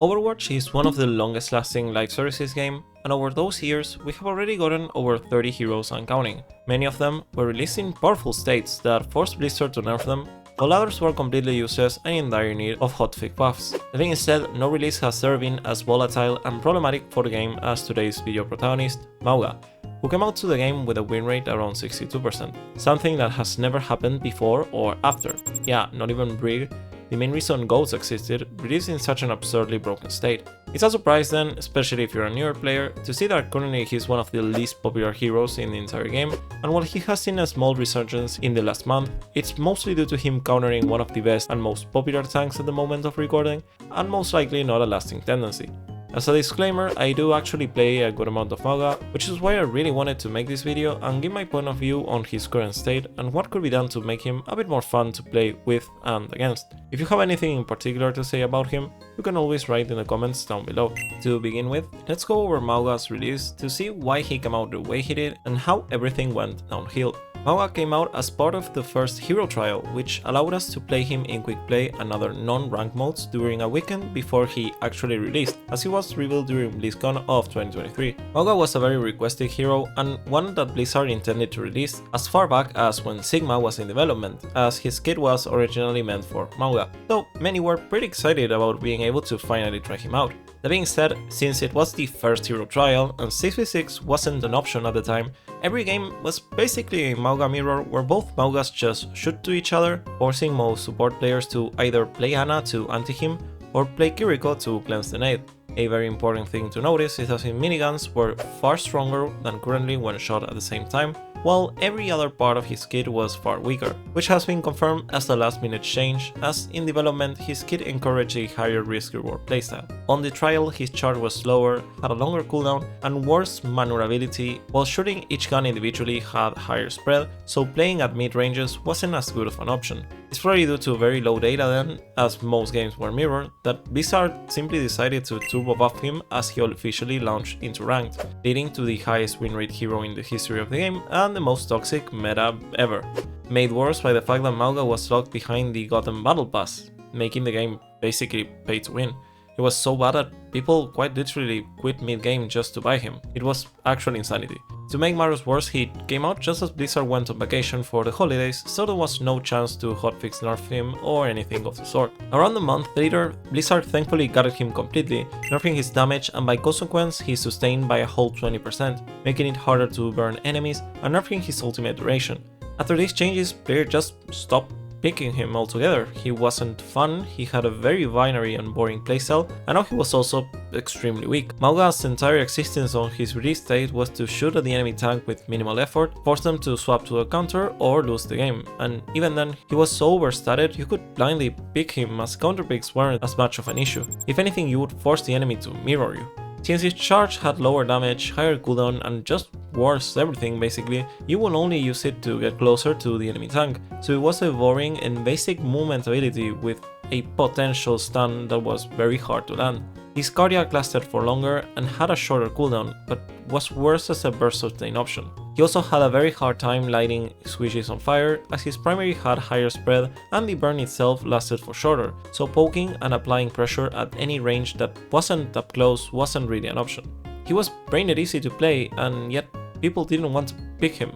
Overwatch is one of the longest lasting live services game, and over those years we have already gotten over 30 heroes and counting. Many of them were released in powerful states that forced Blizzard to nerf them, while others were completely useless and in dire need of hotfix buffs. The thing instead, no release has ever been as volatile and problematic for the game as today's video protagonist, Mauga, who came out to the game with a win rate around 62%, something that has never happened before or after. Yeah, not even Brig, the main reason Ghosts existed, released in such an absurdly broken state. It's a surprise then, especially if you're a newer player, to see that currently he's one of the least popular heroes in the entire game, and while he has seen a small resurgence in the last month, it's mostly due to him countering one of the best and most popular tanks at the moment of recording, and most likely not a lasting tendency. As a disclaimer, I do actually play a good amount of Mauga, which is why I really wanted to make this video and give my point of view on his current state and what could be done to make him a bit more fun to play with and against. If you have anything in particular to say about him, you can always write in the comments down below. To begin with, let's go over Mauga's release to see why he came out the way he did and how everything went downhill. Mauga came out as part of the first hero trial, which allowed us to play him in quick play and other non-ranked modes during a weekend before he actually released, as he was revealed during BlizzCon of 2023. Mauga was a very requested hero and one that Blizzard intended to release as far back as when Sigma was in development, as his kit was originally meant for Mauga, though many were pretty excited about being able to finally try him out. That being said, since it was the first hero trial and 6v6 wasn't an option at the time, every game was basically a Mauga mirror where both Maugas just shoot to each other, forcing most support players to either play Ana to anti him or play Kiriko to cleanse the nade. A very important thing to notice is that his miniguns were far stronger than currently when shot at the same time, while every other part of his kit was far weaker, which has been confirmed as a last minute change, as in development his kit encouraged a higher risk-reward playstyle. On the trial his charge was slower, had a longer cooldown and worse maneuverability, while shooting each gun individually had higher spread, so playing at mid-ranges wasn't as good of an option. It's probably due to very low data then, as most games were mirrored, that Blizzard simply decided to turbo buff him as he officially launched into ranked, leading to the highest win rate hero in the history of the game and the most toxic meta ever. Made worse by the fact that Mauga was locked behind the Gotham Battle Pass, making the game basically pay to win. It was so bad that people quite literally quit mid-game just to buy him. It was actual insanity. To make matters worse, he came out just as Blizzard went on vacation for the holidays, so there was no chance to hotfix nerf him or anything of the sort. Around a month later, Blizzard thankfully gutted him completely, nerfing his damage and by consequence his sustain by a whole 20%, making it harder to burn enemies and nerfing his ultimate duration. After these changes, players just stopped picking him altogether. He wasn't fun, he had a very binary and boring playstyle, and now he was also extremely weak. Mauga's entire existence on his release date was to shoot at the enemy tank with minimal effort, force them to swap to a counter or lose the game, and even then he was so overstated you could blindly pick him as counter picks weren't as much of an issue. If anything, you would force the enemy to mirror you. Since his charge had lower damage, higher cooldown and just worse everything basically, you will only use it to get closer to the enemy tank, so it was a boring and basic movement ability with a potential stun that was very hard to land. His cardiac lasted for longer and had a shorter cooldown, but was worse as a burst sustain option. He also had a very hard time lighting squishes on fire, as his primary had higher spread and the burn itself lasted for shorter, so poking and applying pressure at any range that wasn't up close wasn't really an option. He was brain dead easy to play, and yet people didn't want to pick him.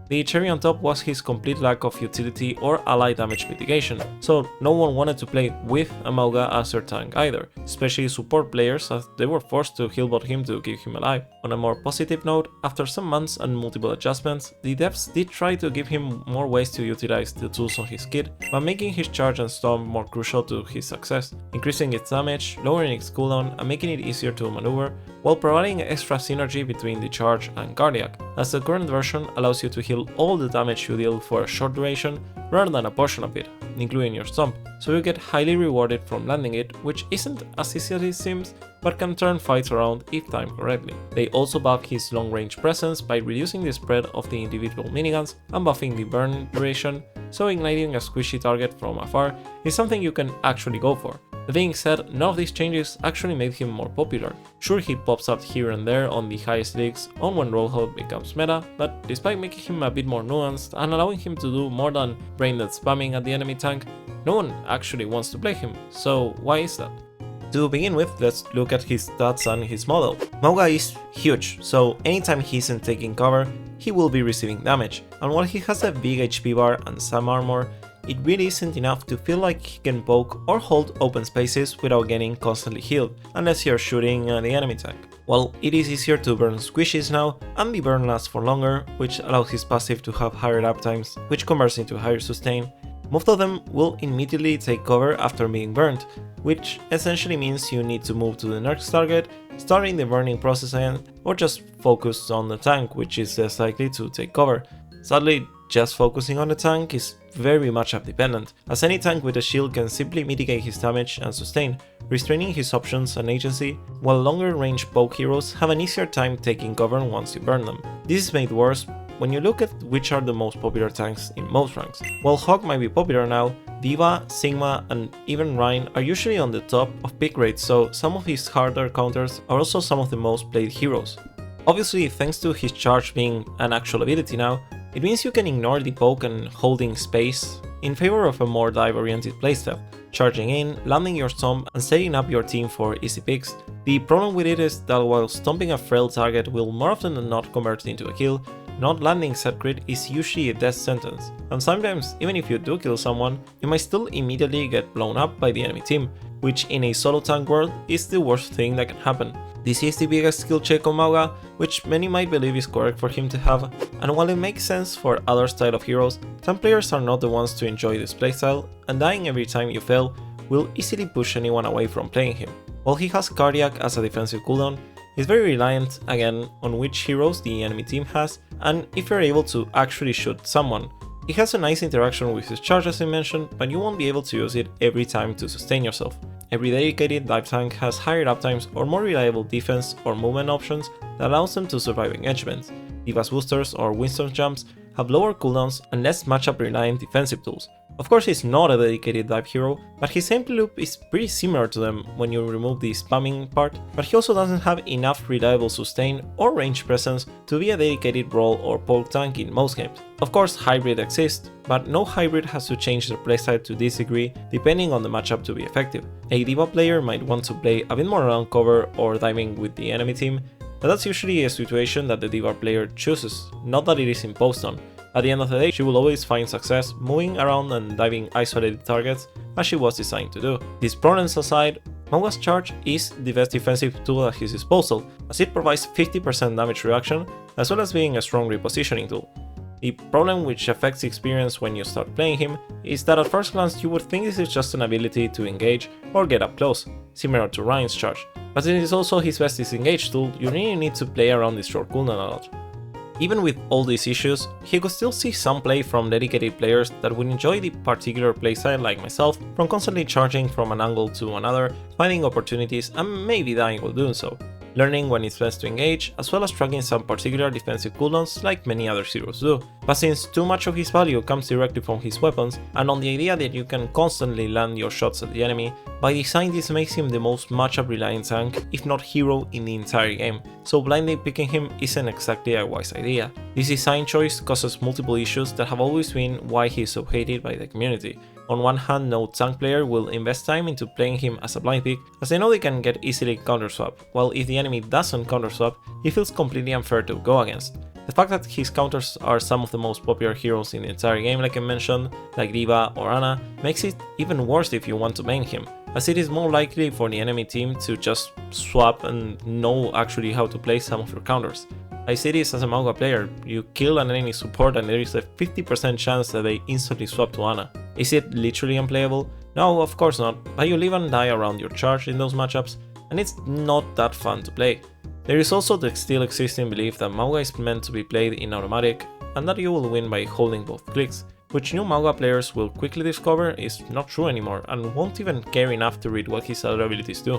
The cherry on top was his complete lack of utility or ally damage mitigation, so no one wanted to play with a Mauga as their tank either, especially support players as they were forced to healbot him to keep him alive. On a more positive note, after some months and multiple adjustments, the devs did try to give him more ways to utilize the tools on his kit, by making his charge and stun more crucial to his success, increasing its damage, lowering its cooldown and making it easier to maneuver, while providing extra synergy between the charge and cardiac, as the current version allows you to heal all the damage you deal for a short duration rather than a portion of it, including your stomp, so you get highly rewarded from landing it, which isn't as easy as it seems, but can turn fights around if timed correctly. They also buff his long range presence by reducing the spread of the individual miniguns and buffing the burn duration, so igniting a squishy target from afar is something you can actually go for. That being said, none of these changes actually made him more popular. Sure, he pops up here and there on the highest leagues on when rollhog becomes meta, but despite making him a bit more nuanced and allowing him to do more than brain dead spamming at the enemy tank, no one actually wants to play him, so why is that? To begin with, let's look at his stats and his model. Mauga is huge, so anytime he isn't taking cover, he will be receiving damage, and while he has a big HP bar and some armor, it really isn't enough to feel like he can poke or hold open spaces without getting constantly healed, unless you're shooting at the enemy tank. Well, it is easier to burn squishies now, and the burn lasts for longer, which allows his passive to have higher uptimes, which converts into higher sustain. Most of them will immediately take cover after being burned, which essentially means you need to move to the next target, starting the burning process again, or just focus on the tank, which is less likely to take cover. Sadly, just focusing on the tank is very matchup dependent, as any tank with a shield can simply mitigate his damage and sustain, restraining his options and agency, while longer range poke heroes have an easier time taking cover once you burn them. This is made worse when you look at which are the most popular tanks in most ranks. While Hawk might be popular now, D.Va, Sigma, and even Rein are usually on the top of pick rates, so some of his harder counters are also some of the most played heroes. Obviously, thanks to his charge being an actual ability now, it means you can ignore the poke and holding space in favor of a more dive-oriented playstyle, charging in, landing your stomp, and setting up your team for easy picks. The problem with it is that while stomping a frail target will more often than not convert into a kill, not landing set crit is usually a death sentence, and sometimes, even if you do kill someone, you might still immediately get blown up by the enemy team, which in a solo tank world is the worst thing that can happen. This is the biggest skill check on Mauga, which many might believe is correct for him to have, and while it makes sense for other style of heroes, tank players are not the ones to enjoy this playstyle, and dying every time you fail will easily push anyone away from playing him. While he has Cardiac as a defensive cooldown, he's very reliant, again, on which heroes the enemy team has, and if you're able to actually shoot someone. It has a nice interaction with his charge as I mentioned, but you won't be able to use it every time to sustain yourself. Every dedicated dive tank has higher uptimes or more reliable defense or movement options that allows them to survive engagements. D.Va's boosters or Winston's jumps have lower cooldowns and less matchup reliant defensive tools. Of course, he's not a dedicated dive hero, but his gameplay loop is pretty similar to them when you remove the spamming part, but he also doesn't have enough reliable sustain or range presence to be a dedicated roll or poke tank in most games. Of course, hybrid exists, but no hybrid has to change their playstyle to this degree depending on the matchup to be effective. A D.Va player might want to play a bit more around cover or diving with the enemy team, but that's usually a situation that the D.Va player chooses, not that it is imposed on. At the end of the day, she will always find success moving around and diving isolated targets as she was designed to do. These problems aside, Mauga's charge is the best defensive tool at his disposal, as it provides 50% damage reduction as well as being a strong repositioning tool. The problem which affects the experience when you start playing him is that at first glance you would think this is just an ability to engage or get up close, similar to Ryan's charge, but it is also his best disengage tool. You really need to play around this short cooldown a lot. Even with all these issues, he could still see some play from dedicated players that would enjoy the particular playstyle like myself, from constantly charging from an angle to another, finding opportunities and maybe dying while doing so, learning when it's best to engage, as well as tracking some particular defensive cooldowns like many other heroes do. But since too much of his value comes directly from his weapons, and on the idea that you can constantly land your shots at the enemy, by design this makes him the most matchup reliant tank, if not hero, in the entire game, so blindly picking him isn't exactly a wise idea. This design choice causes multiple issues that have always been why he is so hated by the community. On one hand, no tank player will invest time into playing him as a blind pick, as they know they can get easily counterswap, while if the enemy doesn't counterswap, he feels completely unfair to go against. The fact that his counters are some of the most popular heroes in the entire game like I mentioned, like D.Va or Ana, makes it even worse if you want to main him, as it is more likely for the enemy team to just swap and know actually how to play some of your counters. I see this as a Mauga player, you kill an enemy support and there is a 50% chance that they instantly swap to Ana. Is it literally unplayable? No, of course not, but you live and die around your charge in those matchups, and it's not that fun to play. There is also the still existing belief that Mauga is meant to be played in automatic, and that you will win by holding both clicks, which new Mauga players will quickly discover is not true anymore and won't even care enough to read what his other abilities do.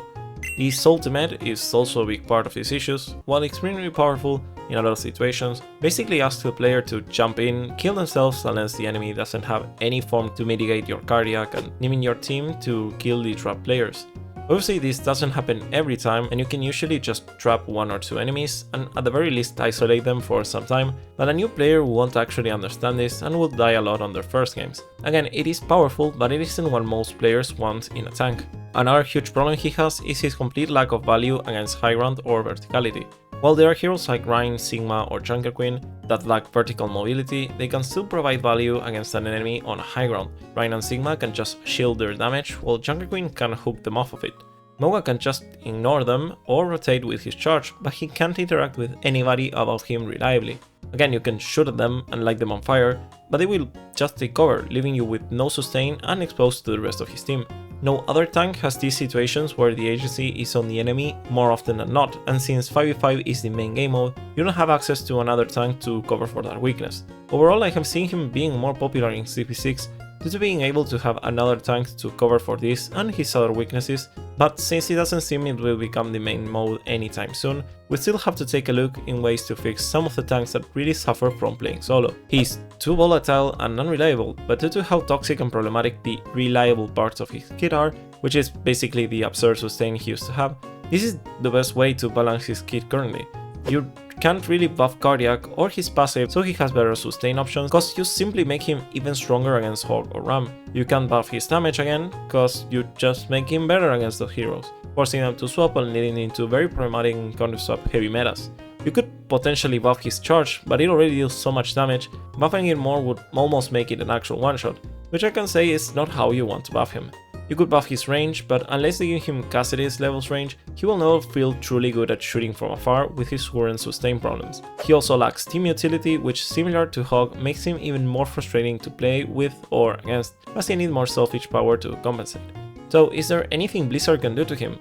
His ultimate is also a big part of these issues, while extremely powerful in a lot of situations, basically asks the player to jump in, kill themselves unless the enemy doesn't have any form to mitigate your cardiac, and leaving your team to kill the trapped players. Obviously this doesn't happen every time and you can usually just trap 1 or 2 enemies and at the very least isolate them for some time, but a new player won't actually understand this and will die a lot on their first games. Again, it is powerful, but it isn't what most players want in a tank. Another huge problem he has is his complete lack of value against high ground or verticality. While there are heroes like Rein, Sigma or Junker Queen that lack vertical mobility, they can still provide value against an enemy on high ground. Rein and Sigma can just shield their damage, while Junker Queen can hook them off of it. Mauga can just ignore them or rotate with his charge, but he can't interact with anybody above him reliably. Again, you can shoot at them and light them on fire, but they will just take cover, leaving you with no sustain and exposed to the rest of his team. No other tank has these situations where the agency is on the enemy more often than not, and since 5v5 is the main game mode, you don't have access to another tank to cover for that weakness. Overall, I have seen him being more popular in CP6 due to being able to have another tank to cover for this and his other weaknesses, but since it doesn't seem it will become the main mode anytime soon, we still have to take a look in ways to fix some of the tanks that really suffer from playing solo. He's too volatile and unreliable, but due to how toxic and problematic the reliable parts of his kit are, which is basically the absurd sustain he used to have, this is the best way to balance his kit currently. You can't really buff Cardiac or his passive so he has better sustain options, cause you simply make him even stronger against Hog or Ram. You can't buff his damage again, cause you just make him better against those heroes, forcing them to swap and leading into very problematic counter-swap heavy metas. You could potentially buff his charge, but it already deals so much damage, buffing it more would almost make it an actual one-shot, which I can say is not how you want to buff him. You could buff his range, but unless they give him Cassidy's levels range, he will never feel truly good at shooting from afar with his current sustain problems. He also lacks team utility, which similar to Hog makes him even more frustrating to play with or against, as he needs more selfish power to compensate. So is there anything Blizzard can do to him?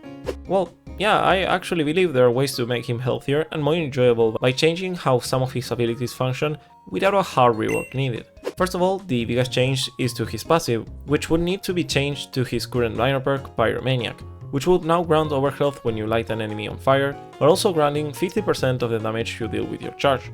Well, yeah, I actually believe there are ways to make him healthier and more enjoyable by changing how some of his abilities function without a hard rework needed. First of all, the biggest change is to his passive, which would need to be changed to his current minor perk, Pyromaniac, which would now grant overhealth when you light an enemy on fire, but also granting 50% of the damage you deal with your charge.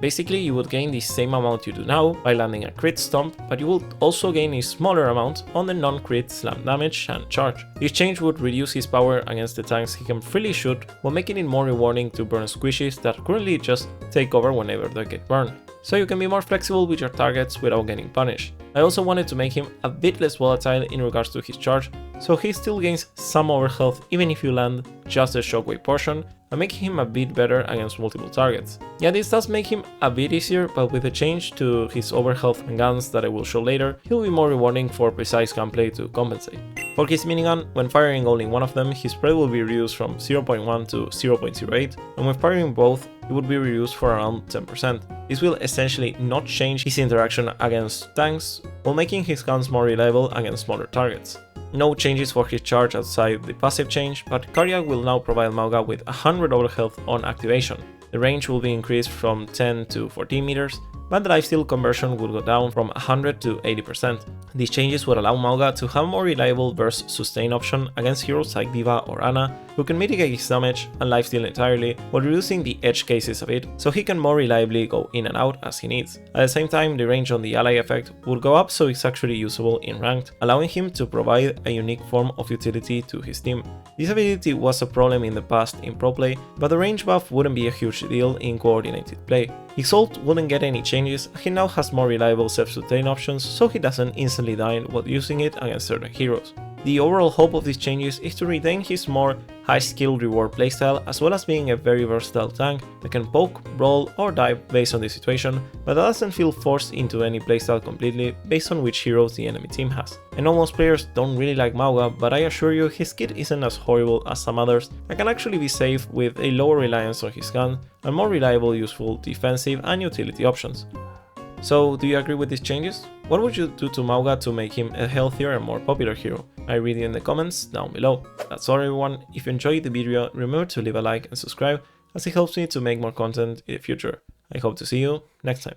Basically, you would gain the same amount you do now by landing a crit stomp, but you would also gain a smaller amount on the non-crit slam damage and charge. This change would reduce his power against the tanks he can freely shoot, while making it more rewarding to burn squishies that currently just take over whenever they get burned. So you can be more flexible with your targets without getting punished. I also wanted to make him a bit less volatile in regards to his charge, so he still gains some overhealth even if you land just the shockwave portion, and making him a bit better against multiple targets. Yeah, this does make him a bit easier, but with a change to his overhealth and guns that I will show later, he'll be more rewarding for precise gunplay to compensate. For his minigun, when firing only one of them, his spread will be reduced from 0.1 to 0.08, and when firing both, it would be reduced for around 10%. This will essentially not change his interaction against tanks, while making his guns more reliable against smaller targets. No changes for his charge outside the passive change, but Cardiac will now provide Mauga with 100 overhealth on activation. The range will be increased from 10 to 14 meters, but the lifesteal conversion will go down from 100 to 80%. These changes would allow Mauga to have a more reliable burst sustain option against heroes like Diva or Ana, who can mitigate his damage and lifesteal entirely while reducing the edge cases a bit, so he can more reliably go in and out as he needs. At the same time, the range on the ally effect will go up so it's actually usable in ranked, allowing him to provide a unique form of utility to his team. This ability was a problem in the past in pro play, but the range buff wouldn't be a huge deal in coordinated play. His ult wouldn't get any changes, he now has more reliable self-sustain options, so he doesn't instantly die while using it against certain heroes. The overall hope of these changes is to retain his more high skill reward playstyle, as well as being a very versatile tank that can poke, brawl or dive based on the situation, but that doesn't feel forced into any playstyle completely based on which heroes the enemy team has. I know most players don't really like Mauga, but I assure you his kit isn't as horrible as some others and can actually be safe with a lower reliance on his gun and more reliable, useful defensive and utility options. So, do you agree with these changes? What would you do to Mauga to make him a healthier and more popular hero? I read it in the comments down below. That's all everyone, if you enjoyed the video remember to leave a like and subscribe as it helps me to make more content in the future. I hope to see you next time.